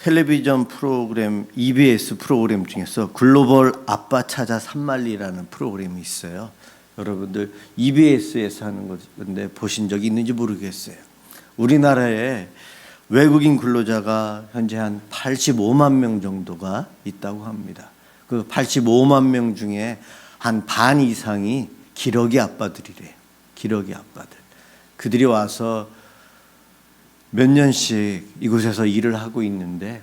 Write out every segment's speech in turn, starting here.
텔레비전 프로그램 EBS 프로그램 중에서 글로벌 아빠 찾아 산말리라는 프로그램이 있어요. 여러분들 EBS에서 하는 건데 보신 적이 있는지 모르겠어요. 우리나라에 외국인 근로자가 현재 한 85만 명 정도가 있다고 합니다. 그 85만 명 중에 한 반 이상이 기러기 아빠들이래요. 기러기 아빠들. 그들이 와서 몇 년씩 이곳에서 일을 하고 있는데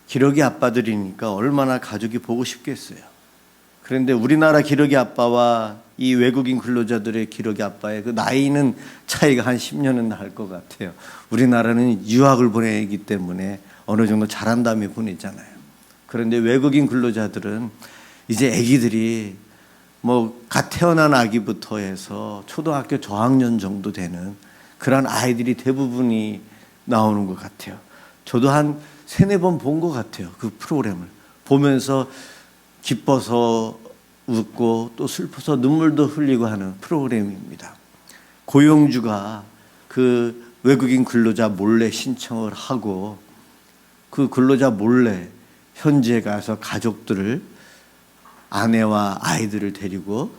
기러기 아빠들이니까 얼마나 가족이 보고 싶겠어요. 그런데 우리나라 기러기 아빠와 이 외국인 근로자들의 기러기 아빠의 그 나이는 차이가 한 10년은 날 것 같아요. 우리나라는 유학을 보내기 때문에 어느 정도 자란 다음에 보내잖아요. 그런데 외국인 근로자들은 이제 아기들이 갓 태어난 아기부터 해서 초등학교 저학년 정도 되는 그런 아이들이 대부분이 나오는 것 같아요. 저도 한 3-4번 본 것 같아요. 그 프로그램을 보면서 기뻐서 웃고 또 슬퍼서 눈물도 흘리고 하는 프로그램입니다. 고용주가 그 외국인 근로자 몰래 신청을 하고 그 근로자 몰래 현지에 가서 가족들을 아내와 아이들을 데리고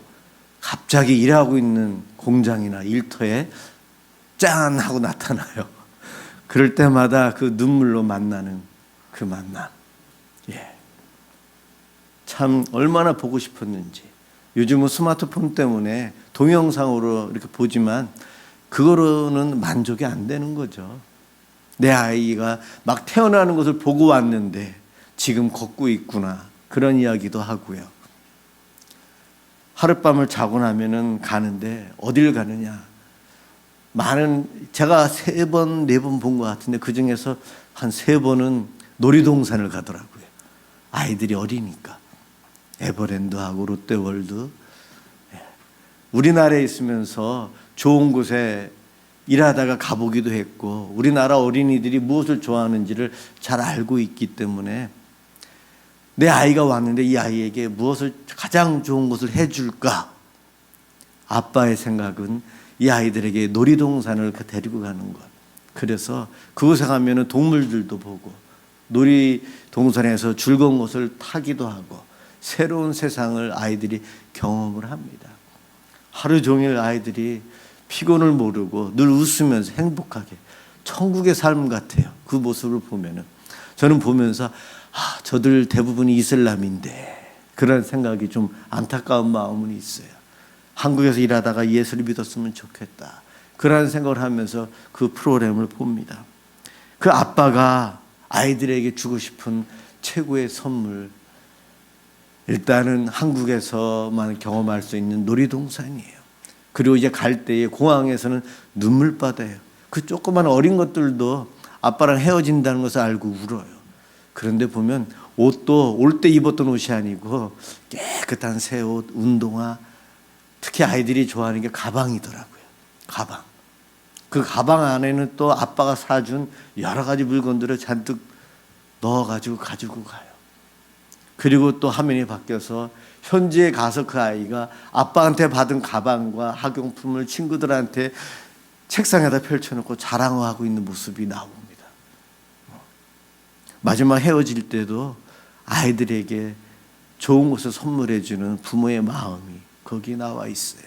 갑자기 일하고 있는 공장이나 일터에 짠 하고 나타나요. 그럴 때마다 그 눈물로 만나는 그 만남. 참 얼마나 보고 싶었는지. 요즘은 스마트폰 때문에 동영상으로 이렇게 보지만 그거로는 만족이 안 되는 거죠. 내 아이가 막 태어나는 것을 보고 왔는데 지금 걷고 있구나. 그런 이야기도 하고요. 하룻밤을 자고 나면은 가는데 어딜 가느냐. 제가 3번, 4번 본 것 같은데 그 중에서 한 3번은 놀이동산을 가더라고요. 아이들이 어리니까. 에버랜드하고 롯데월드. 우리나라에 있으면서 좋은 곳에 일하다가 가보기도 했고 우리나라 어린이들이 무엇을 좋아하는지를 잘 알고 있기 때문에 내 아이가 왔는데 이 아이에게 무엇을 가장 좋은 것을 해줄까? 아빠의 생각은 이 아이들에게 놀이동산을 데리고 가는 것. 그래서 그곳에 가면은 동물들도 보고 놀이동산에서 즐거운 것을 타기도 하고 새로운 세상을 아이들이 경험을 합니다. 하루 종일 아이들이 피곤을 모르고 늘 웃으면서 행복하게 천국의 삶 같아요. 그 모습을 보면은 저는 보면서 저들 대부분이 이슬람인데 그런 생각이 좀 안타까운 마음은 있어요. 한국에서 일하다가 예수를 믿었으면 좋겠다. 그런 생각을 하면서 그 프로그램을 봅니다. 그 아빠가 아이들에게 주고 싶은 최고의 선물, 일단은 한국에서만 경험할 수 있는 놀이동산이에요. 그리고 이제 갈 때에 공항에서는 눈물바다예요. 그 조그만 어린 것들도 아빠랑 헤어진다는 것을 알고 울어요. 그런데 보면 옷도 올 때 입었던 옷이 아니고 깨끗한 새 옷, 운동화, 특히 아이들이 좋아하는 게 가방이더라고요. 가방. 그 가방 안에는 또 아빠가 사준 여러 가지 물건들을 잔뜩 넣어가지고 가지고 가요. 그리고 또 화면이 바뀌어서 현지에 가서 그 아이가 아빠한테 받은 가방과 학용품을 친구들한테 책상에다 펼쳐놓고 자랑하고 있는 모습이 나옵니다. 마지막 헤어질 때도 아이들에게 좋은 것을 선물해주는 부모의 마음이 거기 나와 있어요.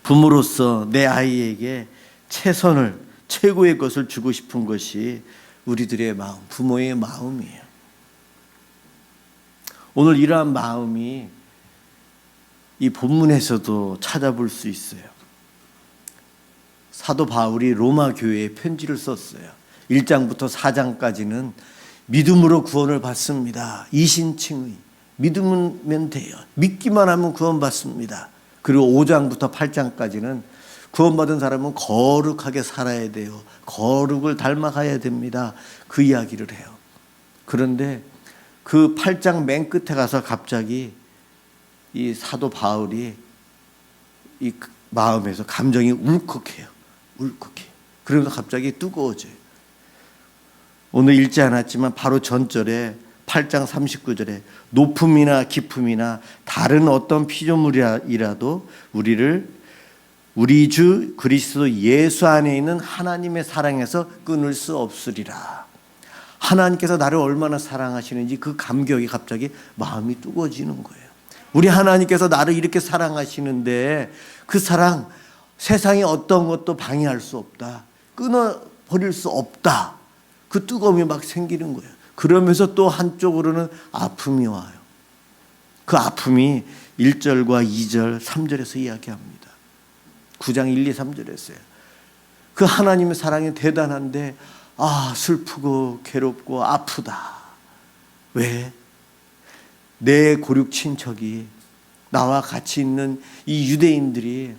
부모로서 내 아이에게 최선을, 최고의 것을 주고 싶은 것이 우리들의 마음, 부모의 마음이에요. 오늘 이러한 마음이 이 본문에서도 찾아볼 수 있어요. 사도 바울이 로마 교회에 편지를 썼어요. 1장부터 4장까지는 믿음으로 구원을 받습니다. 이신칭의. 믿으면 돼요. 믿기만 하면 구원받습니다. 그리고 5장부터 8장까지는 구원받은 사람은 거룩하게 살아야 돼요. 거룩을 닮아가야 됩니다. 그 이야기를 해요. 그런데 그 8장 맨 끝에 가서 갑자기 이 사도 바울이 이 마음에서 감정이 울컥해요. 울컥해요. 그러면서 갑자기 뜨거워져요. 오늘 읽지 않았지만 바로 전절에 8장 39절에 높음이나 깊음이나 다른 어떤 피조물이라도 우리를 우리 주 그리스도 예수 안에 있는 하나님의 사랑에서 끊을 수 없으리라. 하나님께서 나를 얼마나 사랑하시는지 그 감격이 갑자기 마음이 뜨거워지는 거예요. 우리 하나님께서 나를 이렇게 사랑하시는데 그 사랑 세상에 어떤 것도 방해할 수 없다. 끊어버릴 수 없다. 그 뜨거움이 막 생기는 거예요. 그러면서 또 한쪽으로는 아픔이 와요. 그 아픔이 1절과 2절, 3절에서 이야기합니다. 9장 1, 2, 3절에서요. 그 하나님의 사랑이 대단한데 슬프고 괴롭고 아프다. 왜? 내 고륙 친척이 나와 같이 있는 이 유대인들이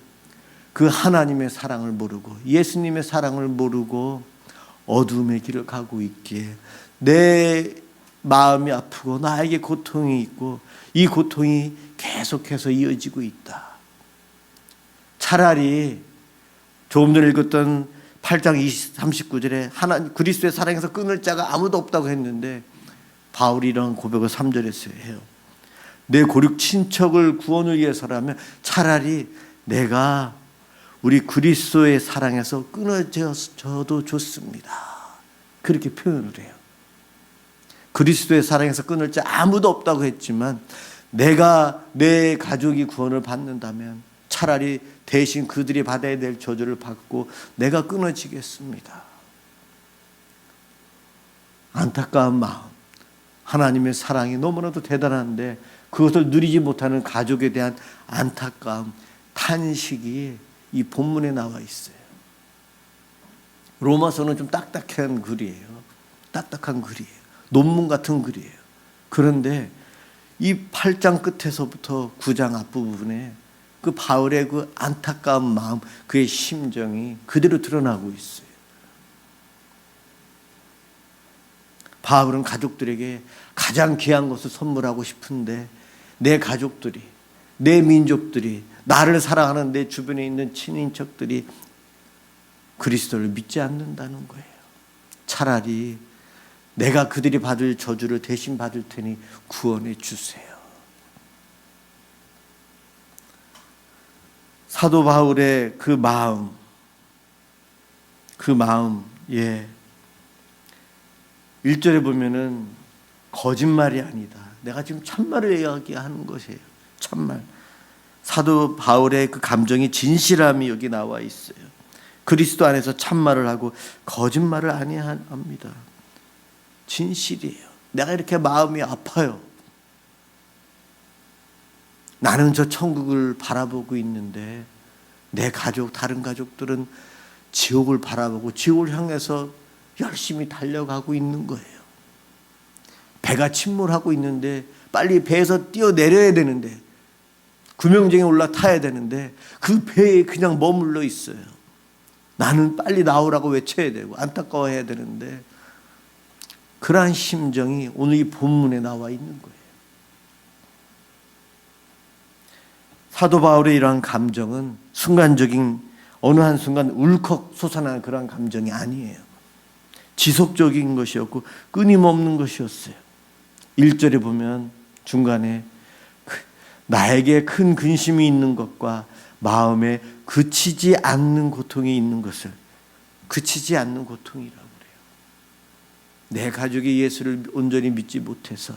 그 하나님의 사랑을 모르고 예수님의 사랑을 모르고 어둠의 길을 가고 있기에 내 마음이 아프고 나에게 고통이 있고 이 고통이 계속해서 이어지고 있다. 차라리 조금 전에 읽었던 8장 39절에 하나님 그리스도의 사랑에서 끊을 자가 아무도 없다고 했는데 바울이 이런 고백을 3절에서 해요. 내 고륙 친척을 구원을 위해서라면 차라리 내가 우리 그리스도의 사랑에서 끊어져도 좋습니다. 그렇게 표현을 해요. 그리스도의 사랑에서 끊을 자 아무도 없다고 했지만 내가 내 가족이 구원을 받는다면 차라리 대신 그들이 받아야 될 저주를 받고 내가 끊어지겠습니다. 안타까운 마음, 하나님의 사랑이 너무나도 대단한데 그것을 누리지 못하는 가족에 대한 안타까움, 탄식이 이 본문에 나와 있어요. 로마서는 좀 딱딱한 글이에요. 딱딱한 글이에요. 논문 같은 글이에요. 그런데 이 8장 끝에서부터 9장 앞부분에 그 바울의 그 안타까운 마음, 그의 심정이 그대로 드러나고 있어요. 바울은 가족들에게 가장 귀한 것을 선물하고 싶은데 내 가족들이, 내 민족들이, 나를 사랑하는 내 주변에 있는 친인척들이 그리스도를 믿지 않는다는 거예요. 차라리 내가 그들이 받을 저주를 대신 받을 테니 구원해 주세요. 사도 바울의 그 마음, 예. 1절에 보면은 거짓말이 아니다. 내가 지금 참말을 이야기하는 것이에요. 참말. 사도 바울의 그 감정이 진실함이 여기 나와 있어요. 그리스도 안에서 참말을 하고 거짓말을 아니합니다. 진실이에요. 내가 이렇게 마음이 아파요. 나는 저 천국을 바라보고 있는데 내 가족, 다른 가족들은 지옥을 바라보고 지옥을 향해서 열심히 달려가고 있는 거예요. 배가 침몰하고 있는데 빨리 배에서 뛰어내려야 되는데 구명정에 올라타야 되는데 그 배에 그냥 머물러 있어요. 나는 빨리 나오라고 외쳐야 되고 안타까워해야 되는데 그러한 심정이 오늘 이 본문에 나와 있는 거예요. 사도 바울의 이러한 감정은 순간적인 어느 한순간 울컥 솟아나는 그러한 감정이 아니에요. 지속적인 것이었고 끊임없는 것이었어요. 1절에 보면 중간에 나에게 큰 근심이 있는 것과 마음에 그치지 않는 고통이 있는 것을 그치지 않는 고통이라고 그래요. 내 가족이 예수를 온전히 믿지 못해서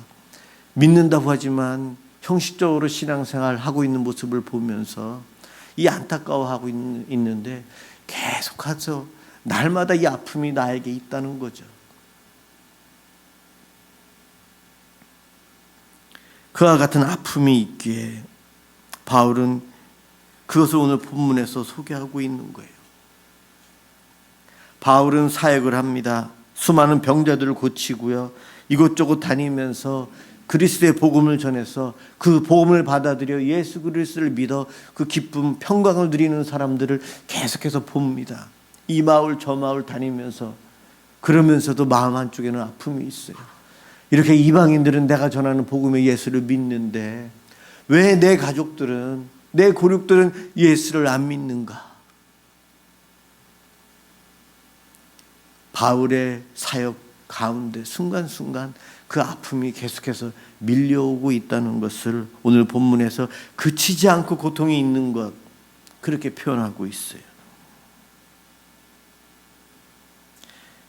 믿는다고 하지만 형식적으로 신앙생활을 하고 있는 모습을 보면서 이 안타까워하고 있는데 계속해서 날마다 이 아픔이 나에게 있다는 거죠. 그와 같은 아픔이 있기에 바울은 그것을 오늘 본문에서 소개하고 있는 거예요. 바울은 사역을 합니다. 수많은 병자들을 고치고요. 이곳저곳 다니면서 그리스도의 복음을 전해서 그 복음을 받아들여 예수 그리스도를 믿어 그 기쁨, 평강을 누리는 사람들을 계속해서 봅니다. 이 마을 저 마을 다니면서 그러면서도 마음 한쪽에는 아픔이 있어요. 이렇게 이방인들은 내가 전하는 복음의 예수를 믿는데 왜 내 가족들은, 내 고륙들은 예수를 안 믿는가? 바울의 사역 가운데 순간순간 그 아픔이 계속해서 밀려오고 있다는 것을 오늘 본문에서 그치지 않고 고통이 있는 것, 그렇게 표현하고 있어요.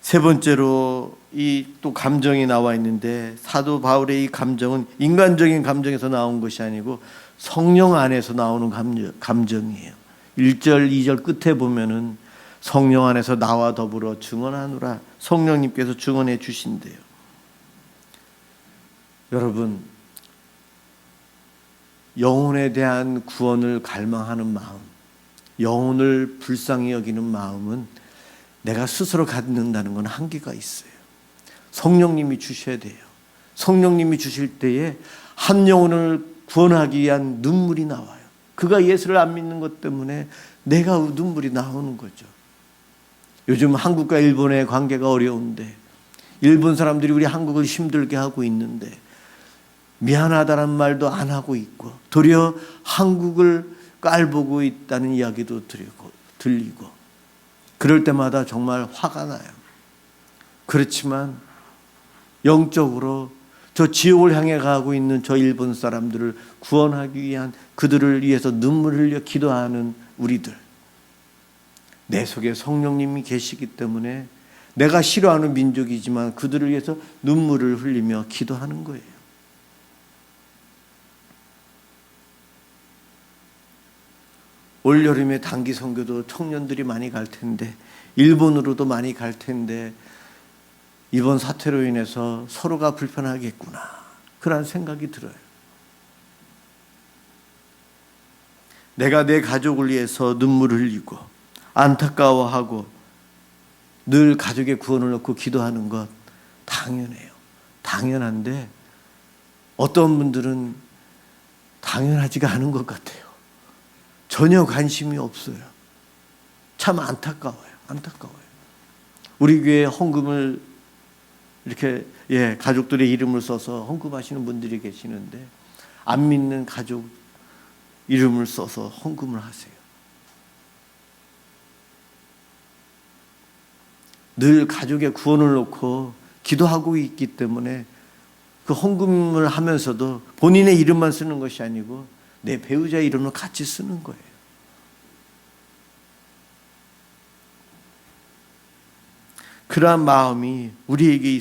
세 번째로 이 또 감정이 나와 있는데, 사도 바울의 이 감정은 인간적인 감정에서 나온 것이 아니고 성령 안에서 나오는 감정이에요. 1절, 2절 끝에 보면은 성령 안에서 나와 더불어 증언하노라, 성령님께서 증언해 주신대요. 여러분, 영혼에 대한 구원을 갈망하는 마음, 영혼을 불쌍히 여기는 마음은 내가 스스로 갖는다는 건 한계가 있어요. 성령님이 주셔야 돼요. 성령님이 주실 때에 한 영혼을 구원하기 위한 눈물이 나와요. 그가 예수를 안 믿는 것 때문에 내가 눈물이 나오는 거죠. 요즘 한국과 일본의 관계가 어려운데, 일본 사람들이 우리 한국을 힘들게 하고 있는데 미안하다는 말도 안 하고 있고, 도리어 한국을 깔보고 있다는 이야기도 들리고, 그럴 때마다 정말 화가 나요. 그렇지만 영적으로 저 지옥을 향해 가고 있는 저 일본 사람들을 구원하기 위한, 그들을 위해서 눈물을 흘려 기도하는 우리들, 내 속에 성령님이 계시기 때문에 내가 싫어하는 민족이지만 그들을 위해서 눈물을 흘리며 기도하는 거예요. 올여름에 단기 선교도 청년들이 많이 갈 텐데, 일본으로도 많이 갈 텐데, 이번 사태로 인해서 서로가 불편하겠구나, 그런 생각이 들어요. 내가 내 가족을 위해서 눈물을 흘리고 안타까워하고 늘 가족의 구원을 놓고 기도하는 것 당연해요. 당연한데 어떤 분들은 당연하지가 않은 것 같아요. 전혀 관심이 없어요. 참 안타까워요. 우리 교회 헌금을 이렇게 가족들의 이름을 써서 헌금하시는 분들이 계시는데, 안 믿는 가족 이름을 써서 헌금을 하세요. 늘 가족의 구원을 놓고 기도하고 있기 때문에 그 헌금을 하면서도 본인의 이름만 쓰는 것이 아니고 내 배우자 이름을 같이 쓰는 거예요. 그러한 마음이 우리에게